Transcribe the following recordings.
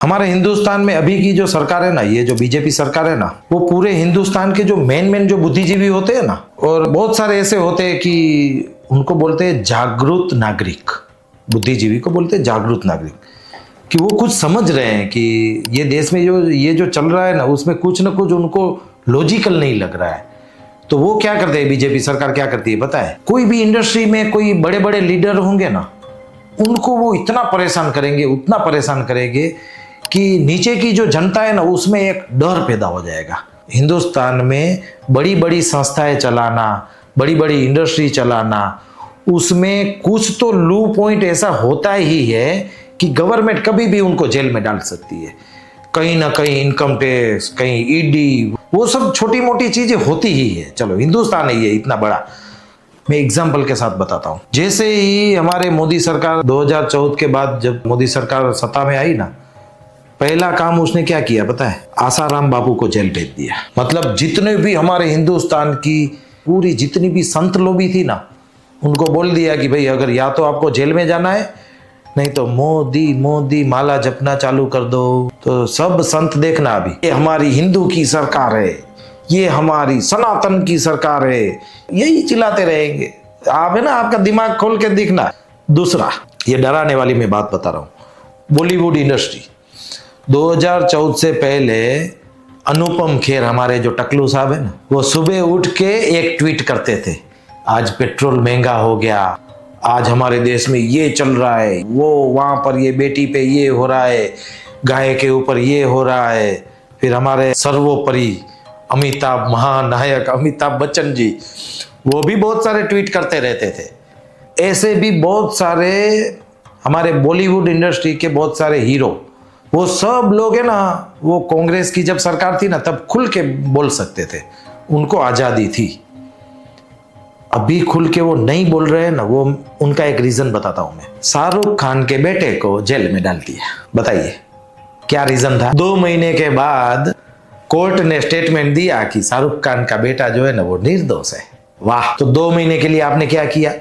हमारे हिंदुस्तान में अभी की जो सरकार है ना, ये जो बीजेपी सरकार है ना, वो पूरे हिंदुस्तान के जो मेन जो बुद्धिजीवी होते हैं ना, और बहुत सारे ऐसे होते हैं कि उनको बोलते हैं जागरूक नागरिक, बुद्धिजीवी को बोलते हैं जागरूक नागरिक, कि वो कुछ समझ रहे हैं कि ये देश में जो चल रहा है ना, उसमें कुछ ना कुछ उनको लॉजिकल नहीं लग रहा है। तो वो क्या करते हैं, बीजेपी सरकार क्या करती है पता है? कोई भी इंडस्ट्री में कोई बड़े बड़े लीडर होंगे ना, उनको वो इतना परेशान करेंगे, उतना परेशान करेंगे कि नीचे की जो जनता है ना, उसमें एक डर पैदा हो जाएगा। हिंदुस्तान में बड़ी बड़ी संस्थाएं चलाना, बड़ी बड़ी इंडस्ट्री चलाना, उसमें कुछ तो लू पॉइंट ऐसा होता ही है कि गवर्नमेंट कभी भी उनको जेल में डाल सकती है। कहीं ना कहीं इनकम टैक्स, कहीं ईडी, वो सब छोटी मोटी चीजें होती ही है। चलो, हिंदुस्तान है ये इतना बड़ा। मैं एग्जाम्पल के साथ बताता हूं। जैसे ही हमारे मोदी सरकार 2014 के बाद जब मोदी सरकार सत्ता में आई ना, पहला काम उसने क्या किया पता है? आसाराम बापू को जेल भेज दिया। मतलब जितने भी हमारे हिंदुस्तान की पूरी जितनी भी संत लोबी थी ना, उनको बोल दिया कि भाई अगर या तो आपको जेल में जाना है, नहीं तो मोदी मोदी माला जपना चालू कर दो। तो सब संत देखना, अभी ये हमारी हिंदू की सरकार है, ये हमारी सनातन की सरकार है, यही चिल्लाते रहेंगे। आप है ना, आपका दिमाग खोल के देखना। दूसरा, ये डराने वाली मैं बात बता रहा हूँ। बॉलीवुड इंडस्ट्री 2014 से पहले अनुपम खेर, हमारे जो टकलू साहब है ना, वो सुबह उठ के एक ट्वीट करते थे, आज पेट्रोल महंगा हो गया, आज हमारे देश में ये चल रहा है, वो वहां पर ये बेटी पे ये हो रहा है, गाय के ऊपर ये हो रहा है। फिर हमारे सर्वोपरि अमिताभ, महानायक अमिताभ बच्चन जी, वो भी बहुत सारे ट्वीट करते रहते थे। ऐसे भी बहुत सारे हमारे बॉलीवुड इंडस्ट्री के बहुत सारे हीरो, वो सब लोग है ना, वो कांग्रेस की जब सरकार थी ना, तब खुल के बोल सकते थे, उनको आजादी थी। अभी खुल के वो नहीं बोल रहे हैं ना, वो उनका एक रीजन बताता हूं मैं। शाहरुख खान के बेटे को जेल में डाल दिया। बताइए क्या रीजन था? 2 महीने के बाद कोर्ट ने स्टेटमेंट दिया कि शाहरुख खान का बेटा जो है ना, वो निर्दोष है। वाह! तो 2 महीने के लिए आपने क्या किया?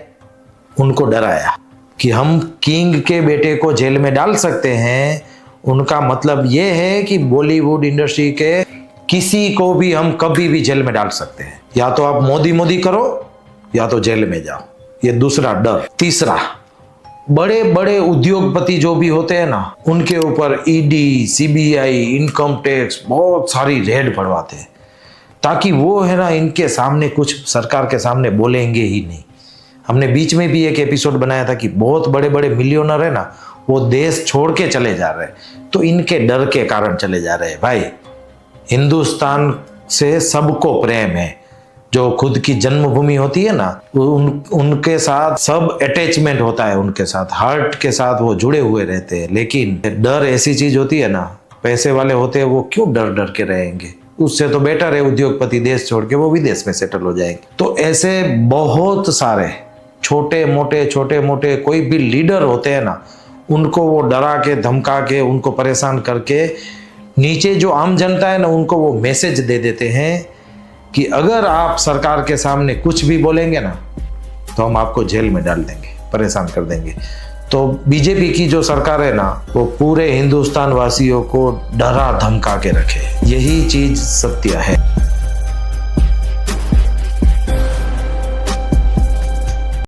उनको डराया कि हम किंग के बेटे को जेल में डाल सकते हैं। उनका मतलब ये है कि बॉलीवुड इंडस्ट्री के किसी को भी हम कभी भी जेल में डाल सकते हैं। या तो आप मोदी मोदी करो, या तो जेल में जाओ। ये दूसरा डर। तीसरा, बड़े बड़े उद्योगपति जो भी होते हैं ना, उनके ऊपर ईडी, सीबीआई, इनकम टैक्स, बहुत सारी रेड पड़वाते हैं, ताकि वो है ना, इनके सामने कुछ सरकार के सामने बोलेंगे ही नहीं। हमने बीच में भी एक एपिसोड बनाया था कि बहुत बड़े बड़े मिलियनर है ना, वो देश छोड़ के चले जा रहे हैं, तो इनके डर के कारण चले जा रहे हैं। भाई, हिंदुस्तान से सबको प्रेम है। जो खुद की जन्मभूमि होती है ना, उनके साथ सब अटैचमेंट होता है, उनके साथ हार्ट के साथ वो जुड़े हुए रहते हैं। लेकिन डर ऐसी चीज होती है ना, पैसे वाले होते हैं, वो क्यों डर डर के रहेंगे? उससे तो बेटर है उद्योगपति देश छोड़ के वो विदेश में सेटल हो जाएंगे। तो ऐसे बहुत सारे छोटे मोटे कोई भी लीडर होते हैं ना, उनको वो डरा के, धमका के, उनको परेशान करके नीचे जो आम जनता है ना, उनको वो मैसेज दे देते हैं कि अगर आप सरकार के सामने कुछ भी बोलेंगे ना, तो हम आपको जेल में डाल देंगे, परेशान कर देंगे। तो बीजेपी की जो सरकार है ना, वो पूरे हिंदुस्तान वासियों को डरा धमका के रखे। यही चीज सत्य है।